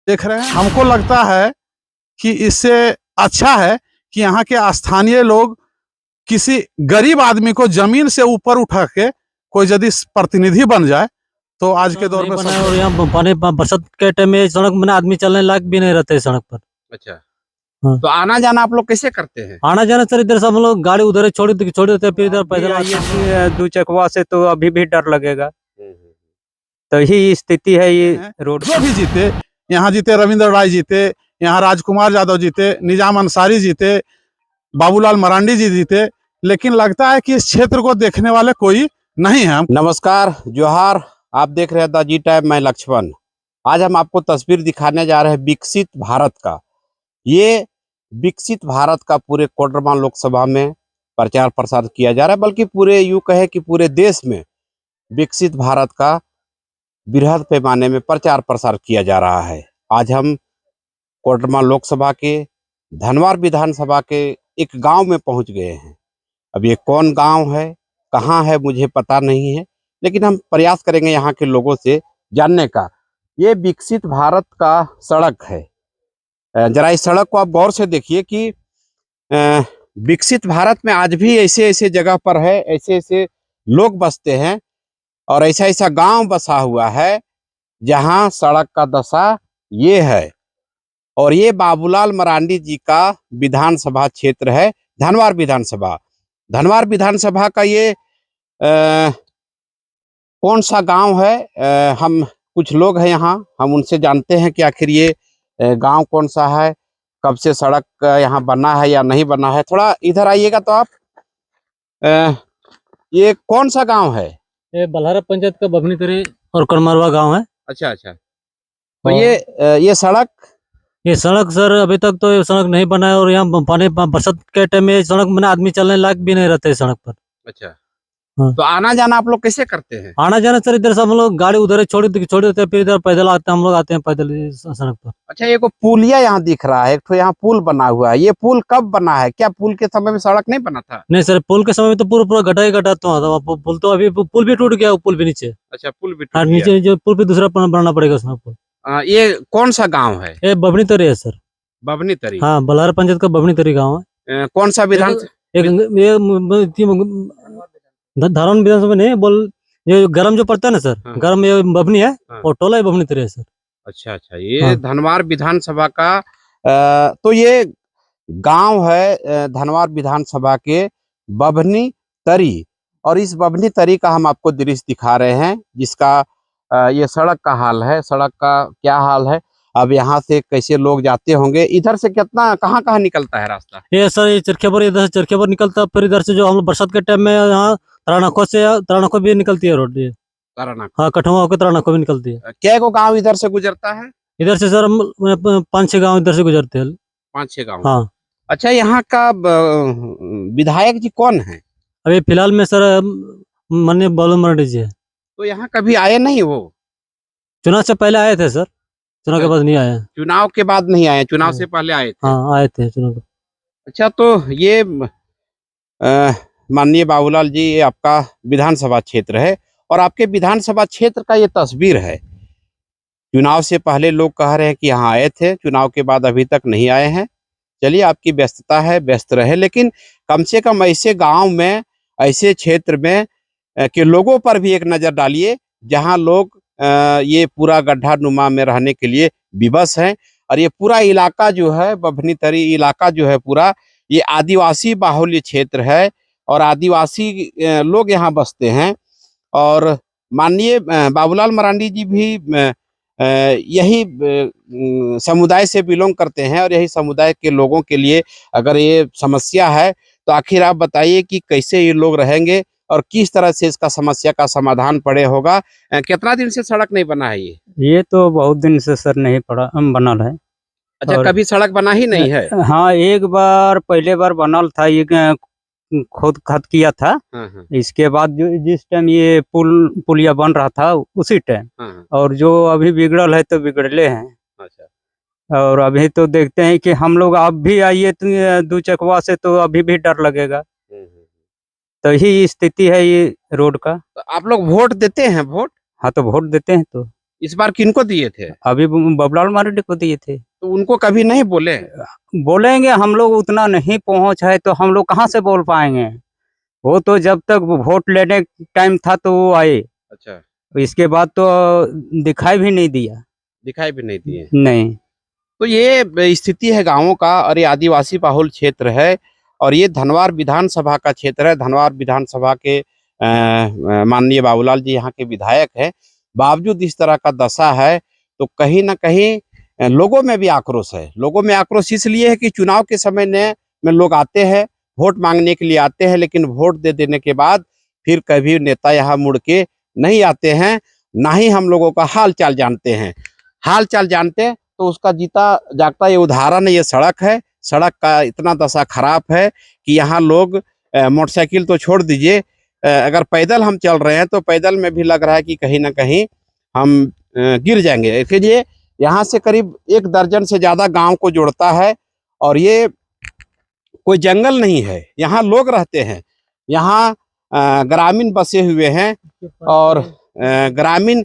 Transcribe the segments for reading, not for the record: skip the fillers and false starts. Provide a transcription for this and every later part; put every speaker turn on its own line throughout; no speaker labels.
देख रहे हैं। हमको लगता है कि इससे अच्छा है कि यहाँ के स्थानीय लोग किसी गरीब आदमी को जमीन से ऊपर उठा के कोई यदि प्रतिनिधि बन जाए तो आज के दौर में
बना है। और यहाँ पानी बरसात के टाइम में सड़क में आदमी चलने लायक भी नहीं रहते सड़क पर।
अच्छा
हाँ।
तो आना जाना आप लोग कैसे करते हैं?
आना जाना सर इधर से हम लोग गाड़ी उधर छोड़ देते हैं, फिर इधर पैदल आते हैं।
दो चकवा से तो अभी भी डर लगेगा। तो यही स्थिति है ये रोड।
जो भी जीते, यहाँ जीते रविंद्र राय जीते, यहाँ राजकुमार यादव जीते, निजाम अंसारी जीते, बाबूलाल मरांडी जी जीते, लेकिन लगता है कि इस क्षेत्र को देखने वाले कोई नहीं है।
नमस्कार, जोहार। आप देख रहे हैं द जी टाइम, मैं लक्ष्मण। आज हम आपको तस्वीर दिखाने जा रहे हैं विकसित भारत का। ये विकसित भारत का पूरे कोडरमा लोकसभा में प्रचार प्रसार किया जा रहा है, बल्कि पूरे यूं कहे कि पूरे देश में विकसित भारत का बृहद पैमाने में प्रचार प्रसार किया जा रहा है। आज हम कोडरमा लोकसभा के धनवार विधानसभा के एक गांव में पहुंच गए हैं। अब ये कौन गांव है, कहाँ है, मुझे पता नहीं है, लेकिन हम प्रयास करेंगे यहाँ के लोगों से जानने का। ये विकसित भारत का सड़क है। जरा इस सड़क को आप गौर से देखिए कि विकसित भारत में आज भी ऐसे ऐसे जगह पर है, ऐसे ऐसे लोग बसते हैं और ऐसा ऐसा गांव बसा हुआ है जहां सड़क का दशा ये है। और ये बाबूलाल मरांडी जी का विधानसभा क्षेत्र है, धनवार विधानसभा। धनवार विधानसभा का ये कौन सा गांव है? हम कुछ लोग हैं यहाँ, हम उनसे जानते हैं कि आखिर ये गांव कौन सा है, कब से सड़क यहाँ बना है या नहीं बना है। थोड़ा इधर आइएगा तो आप। ये कौन सा गांव है?
ये बल्हारा पंचायत का बभनी तरी और कड़मरवा गांव है।
अच्छा अच्छा। तो ये सड़क
सर अभी तक तो ये सड़क नहीं बना है। और यहाँ पानी बरसात के टाइम में सड़क में आदमी चलने लायक भी नहीं रहते सड़क पर।
अच्छा।
हाँ।
तो आना जाना आप लोग कैसे करते हैं?
आना जाना सर इधर से हम लोग गाड़ी उधर छोड़ देते हैं, फिर इधर पैदल आते हैं। हम लोग आते हैं पैदल सड़क पर।
अच्छा, ये को पुलिया यहाँ दिख रहा है, एक तो यहाँ पुल बना हुआ है। ये पुल कब बना है? क्या पुल के समय में सड़क नहीं बना था?
नहीं सर, पुल के समय में तो पूरा गड्ढा ही गड्ढा तो पुल तो अभी पुल भी टूट गया, पुल भी नीचे।
अच्छा, पुल भी
हाँ,
टूट
नीचे जो पुल भी दूसरा बनाना पड़ेगा उसमें पुल।
ये कौन सा गाँव है?
ये बभनी तरी है सर।
बभनी तरी?
हाँ, बल्हारा पंचायत का बभनी तरी गाँव है।
कौन सा विधान?
धारण विधानसभा नहीं बोल, ये गरम जो पड़ता है ना सर।
हाँ।
गरम ये बभनी है।
हाँ।
और टोला बभनी तरी है सर।
अच्छा अच्छा, ये
हाँ।
धनवार विधानसभा का तो ये गांव है धनवार विधानसभा के बभनी तरी। और इस बभनी तरी का हम आपको दृश्य दिखा रहे हैं, जिसका ये सड़क का हाल है। सड़क का क्या हाल है, अब यहाँ से कैसे लोग जाते होंगे, इधर से कितना कहाँ निकलता है रास्ता?
ये सर ये चरखियापुर, इधर से चरखियापुर निकलता है। फिर इधर से जो हम लोग बरसात के टाइम में यहाँ तरानाखो भी निकलती है रोड। ये हाँ, कठुआ होकर तरानाखो भी निकलती है।
क्या को गाँव इधर से गुजरता है?
इधर से सर 5-6 गाँव इधर से गुजरते हैं।
5-6 गाँव?
हाँ।
अच्छा, यहाँ का विधायक जी कौन है
अभी फिलहाल में सर माननीय बाबूलाल मरांडी जी है।
तो यहाँ कभी आए नहीं? वो
चुनाव से पहले आए थे सर, चुनाव के बाद नहीं आए।
चुनाव के बाद नहीं आए, चुनाव से पहले आए थे?
हाँ, आए थे चुनाव के।
अच्छा, तो ये माननीय बाबूलाल जी, ये आपका विधानसभा क्षेत्र है और आपके विधानसभा क्षेत्र का ये तस्वीर है। चुनाव से पहले लोग कह रहे हैं कि यहाँ आए थे, चुनाव के बाद अभी तक नहीं आए हैं। चलिए, आपकी व्यस्तता है, व्यस्त रहे, लेकिन कम से कम ऐसे गांव में, ऐसे क्षेत्र में के लोगों पर भी एक नज़र डालिए जहां लोग ये पूरा गड्ढा नुमा में रहने के लिए विवश हैं। और ये पूरा इलाका जो है, बभनी तरी इलाका जो है पूरा, ये आदिवासी बाहुल्य क्षेत्र है और आदिवासी लोग यहाँ बसते हैं। और माननीय बाबूलाल मरांडी जी भी यही समुदाय से बिलोंग करते हैं और यही समुदाय के लोगों के लिए अगर ये समस्या है तो आखिर आप बताइए कि कैसे ये लोग रहेंगे और किस तरह से इसका समस्या का समाधान पड़े होगा। कितना दिन से सड़क नहीं बना है?
ये तो बहुत दिन से सर नहीं बनल है।
अच्छा, कभी सड़क बना ही नहीं है?
हाँ, एक बार पहले बार बनल था, ये खुद खत किया था।
हाँ।
इसके बाद जो जिस टाइम ये पुलिया बन रहा था उसी टाइम।
हाँ।
और जो अभी बिगड़ल है तो बिगड़ले हैं।
अच्छा।
और अभी तो देखते हैं कि हम लोग अब भी आइए तो दो चकवा से तो अभी भी डर लगेगा। तो यही स्थिति है ये रोड का।
तो आप लोग वोट देते हैं? वोट?
हाँ, तो वोट देते हैं। तो
इस बार किनको दिए थे?
अभी बबलाल मरांडी को दिए थे।
तो उनको कभी नहीं बोले?
बोलेंगे, हम लोग उतना नहीं पहुंच है तो हम लोग कहाँ से बोल पाएंगे। वो तो जब तक वोट लेने टाइम था तो वो आए,
अच्छा,
इसके बाद तो दिखाई भी नहीं दिया।
दिखाई भी नहीं दिए।
नहीं।
तो ये स्थिति है गांवों का, और ये आदिवासी बहुल क्षेत्र है, और ये धनवार विधानसभा का क्षेत्र है। धनवार विधानसभा के माननीय बाबूलाल जी यहाँ के विधायक हैं। बावजूद इस तरह का दशा है तो कहीं ना कहीं लोगों में भी आक्रोश है। लोगों में आक्रोश इसलिए है कि चुनाव के समय में लोग आते हैं, वोट मांगने के लिए आते हैं, लेकिन वोट दे देने के बाद फिर कभी नेता यहाँ मुड़ के नहीं आते हैं, ना ही हम लोगों का हाल चाल जानते हैं। हाल चाल जानते तो उसका जीता जागता ये उदाहरण ये सड़क है। सड़क का इतना दशा खराब है कि यहाँ लोग मोटरसाइकिल तो छोड़ दीजिए, अगर पैदल हम चल रहे हैं तो पैदल में भी लग रहा है कि कहीं ना कहीं हम गिर जाएंगे। इसलिए यहाँ से करीब 1 दर्जन से ज़्यादा गांव को जोड़ता है, और ये कोई जंगल नहीं है, यहाँ लोग रहते हैं। यहाँ ग्रामीण बसे हुए हैं, और ग्रामीण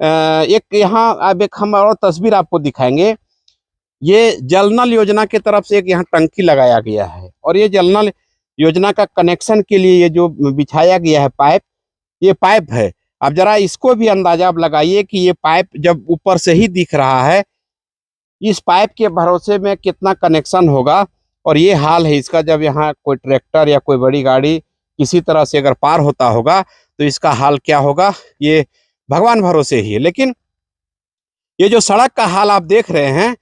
एक यहाँ अब एक हम और तस्वीर आपको दिखाएंगे। ये जल नल योजना की तरफ से एक यहाँ टंकी लगाया गया है, और ये जल नल योजना का कनेक्शन के लिए ये जो बिछाया गया है पाइप, ये पाइप है। अब जरा इसको भी अंदाजा आप लगाइए कि ये पाइप जब ऊपर से ही दिख रहा है, इस पाइप के भरोसे में कितना कनेक्शन होगा। और ये हाल है इसका, जब यहाँ कोई ट्रैक्टर या कोई बड़ी गाड़ी किसी तरह से अगर पार होता होगा तो इसका हाल क्या होगा, ये भगवान भरोसे ही है। लेकिन ये जो सड़क का हाल आप देख रहे हैं,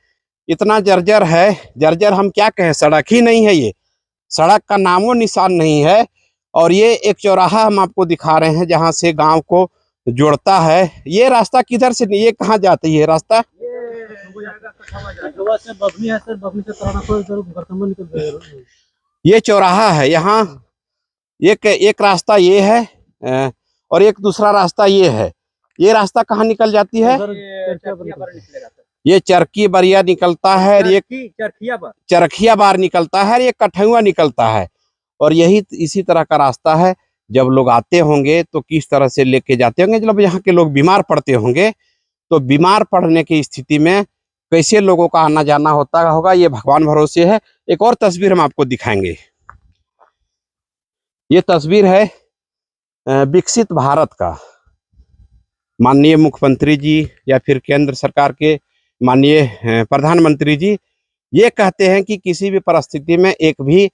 इतना जर्जर है। जर्जर हम क्या कहें, सड़क ही नहीं है, ये सड़क का नामो निशान नहीं है। और ये एक चौराहा हम आपको दिखा रहे हैं जहां से गांव को जोड़ता है। ये रास्ता किधर से, ये कहाँ जाती है रास्ता? ये चौराहा है, यहाँ एक रास्ता ये है, और एक दूसरा रास्ता ये है। ये रास्ता कहाँ निकल जाती है? ये चरकी बरिया निकलता है, ये चरखिया बार निकलता है, ये कठुआ निकलता है। और यही इसी तरह का रास्ता है। जब लोग आते होंगे तो किस तरह से लेके जाते होंगे, जब यहाँ के लोग बीमार पड़ते होंगे तो बीमार पड़ने की स्थिति में कैसे लोगों का आना जाना होता होगा, ये भगवान भरोसे है। एक और तस्वीर हम आपको दिखाएंगे। ये तस्वीर है विकसित भारत का। माननीय मुख्यमंत्री जी या फिर केंद्र सरकार के माननीय प्रधानमंत्री जी ये कहते हैं कि किसी भी परिस्थिति में एक भी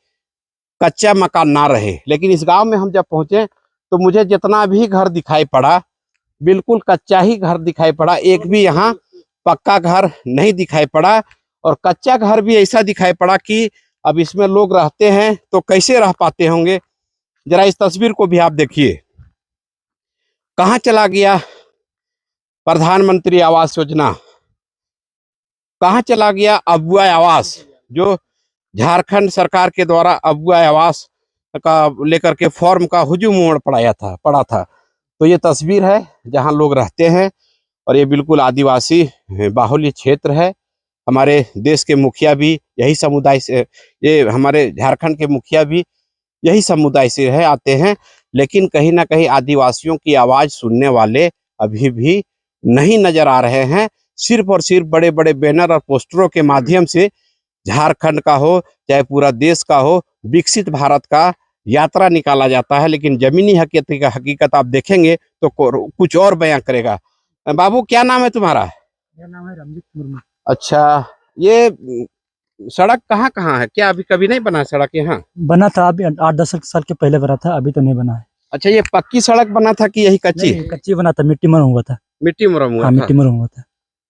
कच्चा मकान ना रहे। लेकिन इस गांव में हम जब पहुंचे तो मुझे जितना भी घर दिखाई पड़ा, बिल्कुल कच्चा ही घर दिखाई पड़ा। एक भी यहाँ पक्का घर नहीं दिखाई पड़ा, और कच्चा घर भी ऐसा दिखाई पड़ा कि अब इसमें लोग रहते हैं तो कैसे रह पाते होंगे। जरा इस तस्वीर को भी आप देखिए, कहाँ चला गया प्रधानमंत्री आवास योजना, कहाँ चला गया अबुआ आवास, जो झारखंड सरकार के द्वारा अबुआ आवास का लेकर के फॉर्म का हुजूम पड़ा था। तो ये तस्वीर है जहाँ लोग रहते हैं, और ये बिल्कुल आदिवासी बाहुल्य क्षेत्र है। हमारे देश के मुखिया भी यही समुदाय से, ये हमारे झारखंड के मुखिया भी यही समुदाय से आते हैं। लेकिन कहीं ना कहीं आदिवासियों की आवाज़ सुनने वाले अभी भी नहीं नजर आ रहे हैं। सिर्फ और सिर्फ बड़े बड़े बैनर और पोस्टरों के माध्यम से झारखंड का हो चाहे पूरा देश का हो, विकसित भारत का यात्रा निकाला जाता है। लेकिन जमीनी हकीकत आप देखेंगे तो कुछ और बयां करेगा। बाबू क्या नाम है तुम्हारा?
मेरा नाम है रमजीत मुर्मू।
अच्छा, ये सड़क कहाँ कहाँ है? क्या अभी कभी नहीं बना सड़क यहाँ?
बना था, अभी 8-10 साल के पहले बना था, अभी तो नहीं बना है।
अच्छा, ये पक्की सड़क बना था कि यही कच्ची?
कच्ची बना था, मिट्टी मरम हुआ था।
मिट्टी मुरम हुआ
हाँ,
था?
मिट्टी मरम हुआ था।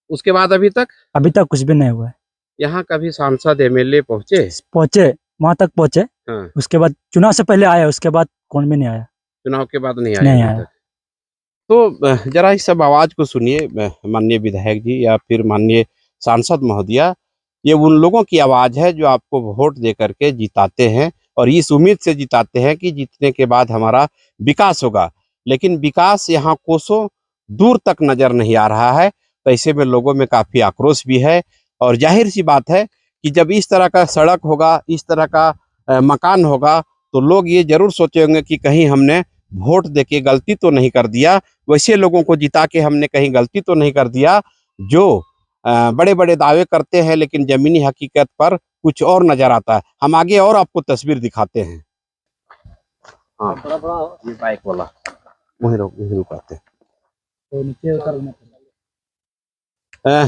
उसके बाद अभी तक
कुछ भी नहीं हुआ है।
यहाँ कभी सांसद एमएलए पहुंचे?
वहां तक पहुंचे।
हाँ।
उसके बाद चुनाव से पहले आया, उसके बाद कौन भी नहीं आया।
चुनाव के बाद नहीं
नहीं
आया
आया।
तो जरा इस सब आवाज को सुनिए माननीय विधायक जी या फिर माननीय सांसद महोदया। ये उन लोगों की आवाज है जो आपको वोट दे करके जिताते हैं, और इस उम्मीद से जिताते हैं कि जीतने के बाद हमारा विकास होगा। लेकिन विकास यहाँ कोसों दूर तक नजर नहीं आ रहा है। तो ऐसे में लोगों में काफी आक्रोश भी है, और जाहिर सी बात है कि जब इस तरह का सड़क होगा, इस तरह का मकान होगा, तो लोग ये जरूर सोचेंगे कि कहीं हमने वोट देके गलती तो नहीं कर दिया, वैसे लोगों को जिता के हमने कहीं गलती तो नहीं कर दिया जो बड़े बड़े दावे करते हैं लेकिन जमीनी हकीकत पर कुछ और नजर आता है। हम आगे और आपको तस्वीर दिखाते हैं। हाँ, ये बाइक वाला वहीं रुकाते हैं।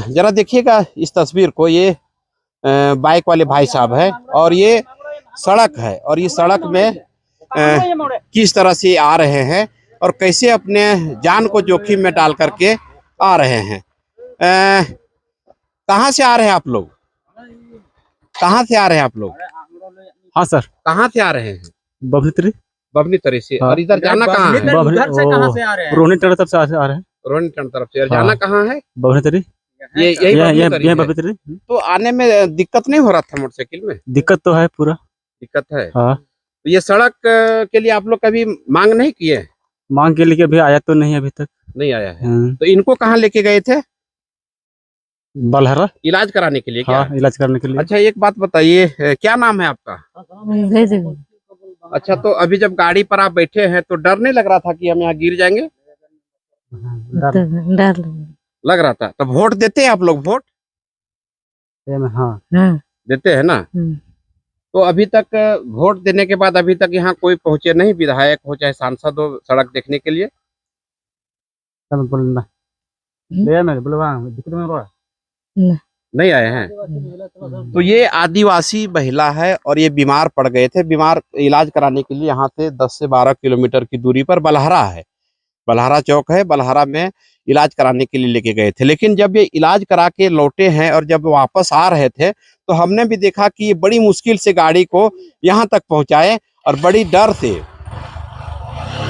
जरा देखिएगा इस तस्वीर को, ये बाइक वाले भाई साहब है और ये सड़क है और ये सड़क में किस तरह से आ रहे हैं और कैसे अपने जान को जोखिम में डाल करके आ रहे हैं। कहाँ से आ रहे हैं आप लोग? कहाँ से आ रहे हैं आप लोग?
हाँ सर,
कहाँ से आ रहे हैं?
बबनी
बबनी तरह से।
हाँ।
और इधर जाना कहाँ है?
उधर से कहाँ से आ रहे हैं?
रोहिणी तरफ से आ रहे हैं।
रोहिणी तरफ से। और
हाँ।
जाना कहाँ है?
बबनी तरी,
ये यही बबनी तरी है।
बबनी तरी।
तो आने में दिक्कत नहीं हो रहा था मोटरसाइकिल में?
दिक्कत तो है, पूरा
दिक्कत है।
हाँ।
तो ये सड़क के लिए आप लोग कभी मांग नहीं किए?
मांग के लिए अभी आया तो नहीं, अभी तक
नहीं आया है।
हाँ।
तो इनको कहाँ लेके गए थे?
बलहरा।
इलाज कराने के लिए क्या?
हाँ, इलाज करने के लिए।
अच्छा, एक बात बताइए, क्या नाम है आपका? अच्छा, तो अभी जब गाड़ी पर आप बैठे हैं तो डर नहीं लग रहा था कि हम यहाँ गिर जाएंगे?
डर
लग रहा था। तब वोट देते हैं आप लोग? वोट
हाँ,
देते हैं ना? तो अभी तक वोट देने के बाद अभी तक यहाँ कोई पहुंचे नहीं, विधायक हो चाहे सांसद हो, सड़क देखने के लिए? नहीं आए हैं। तो ये आदिवासी महिला है और ये बीमार पड़ गए थे। बीमार इलाज कराने के लिए यहाँ से 10 से 12 किलोमीटर की दूरी पर बलहरा है, बलहरा चौक है, बलहरा में इलाज कराने के लिए लेके गए थे। लेकिन जब ये इलाज करा के लौटे हैं और जब वापस आ रहे थे तो हमने भी देखा कि ये बड़ी मुश्किल से गाड़ी को यहाँ तक पहुँचाए और बड़ी डर से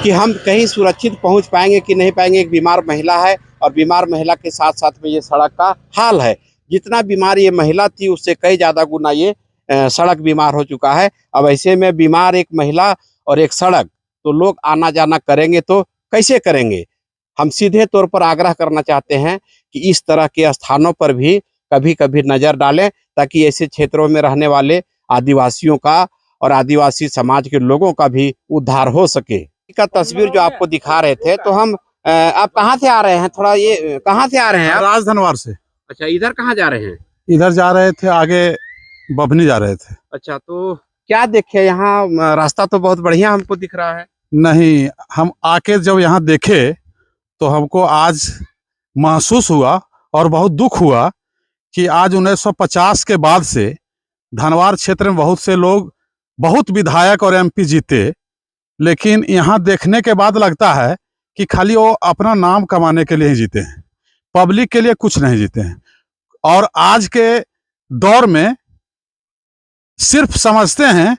कि हम कहीं सुरक्षित पहुँच पाएंगे कि नहीं पाएंगे। एक बीमार महिला है और बीमार महिला के साथ साथ में ये सड़क का हाल है। जितना बीमार ये महिला थी उससे कई ज्यादा गुना ये सड़क बीमार हो चुका है। अब ऐसे में बीमार एक महिला और एक सड़क, तो लोग आना जाना करेंगे तो कैसे करेंगे? हम सीधे तौर पर आग्रह करना चाहते हैं कि इस तरह के स्थानों पर भी कभी कभी नजर डालें ताकि ऐसे क्षेत्रों में रहने वाले आदिवासियों का और आदिवासी समाज के लोगों का भी उद्धार हो सके। का तस्वीर जो आपको दिखा रहे थे, तो हम आप कहाँ से आ रहे हैं? थोड़ा ये कहाँ से आ रहे हैं आप?
राजधनवार से।
अच्छा, इधर कहाँ जा रहे हैं?
इधर जा रहे थे, आगे बभनी जा रहे थे।
अच्छा, तो क्या देखे यहाँ? रास्ता तो बहुत बढ़िया हमको दिख रहा है।
नहीं, हम आके जब यहाँ देखे तो हमको आज महसूस हुआ और बहुत दुख हुआ कि आज 1950 के बाद से धनवार क्षेत्र में बहुत से लोग, बहुत विधायक और एमपी जीते, लेकिन यहाँ देखने के बाद लगता है कि खाली वो अपना नाम कमाने के लिए ही जीते हैं, पब्लिक के लिए कुछ नहीं जीते हैं। और आज के दौर में सिर्फ समझते हैं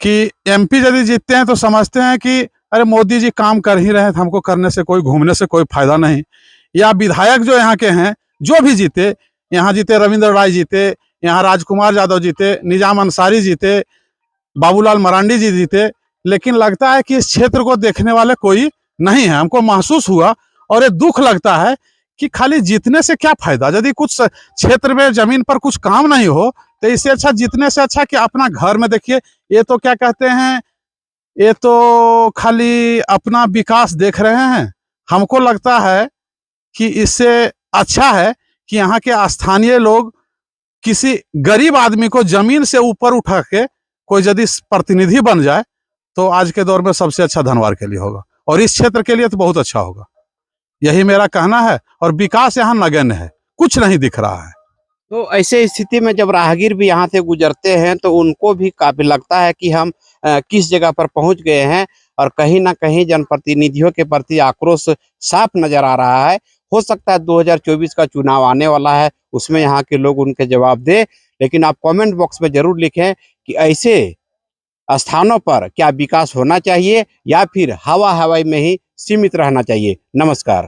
कि एमपी यदि जीतते हैं तो समझते हैं कि अरे मोदी जी काम कर ही रहे हैं, हमको करने से कोई, घूमने से कोई फायदा नहीं। या विधायक जो यहाँ के हैं, जो भी जीते, यहाँ जीते रविंद्र राय जीते, यहाँ राजकुमार यादव जीते, निजाम अंसारी जीते, बाबूलाल मरांडी जी जीते, लेकिन लगता है कि इस क्षेत्र को देखने वाले कोई नहीं है। हमको महसूस हुआ और ये दुख लगता है कि खाली जीतने से क्या फायदा? यदि कुछ क्षेत्र में जमीन पर कुछ काम नहीं हो तो इससे अच्छा, जीतने से अच्छा कि अपना घर में देखिए। ये तो क्या कहते हैं, ये तो खाली अपना विकास देख रहे हैं। हमको लगता है कि इससे अच्छा है कि यहाँ के स्थानीय लोग किसी गरीब आदमी को जमीन से ऊपर उठा के कोई यदि प्रतिनिधि बन जाए तो आज के दौर में सबसे अच्छा धनवार के लिए होगा और इस क्षेत्र के लिए तो बहुत अच्छा होगा। यही मेरा कहना है। और विकास यहाँ नगण्य है, कुछ नहीं दिख रहा है।
तो ऐसे स्थिति में जब राहगीर भी यहाँ से गुजरते हैं तो उनको भी काफी लगता है कि हम किस जगह पर पहुंच गए हैं और कहीं ना कहीं जनप्रतिनिधियों के प्रति आक्रोश साफ नजर आ रहा है। हो सकता है 2024 का चुनाव आने वाला है, उसमें यहाँ के लोग उनके जवाब दे। लेकिन आप कमेंट बॉक्स में जरूर लिखें कि ऐसे स्थानों पर क्या विकास होना चाहिए या फिर हवा हवाई में ही सीमित रहना चाहिए। नमस्कार।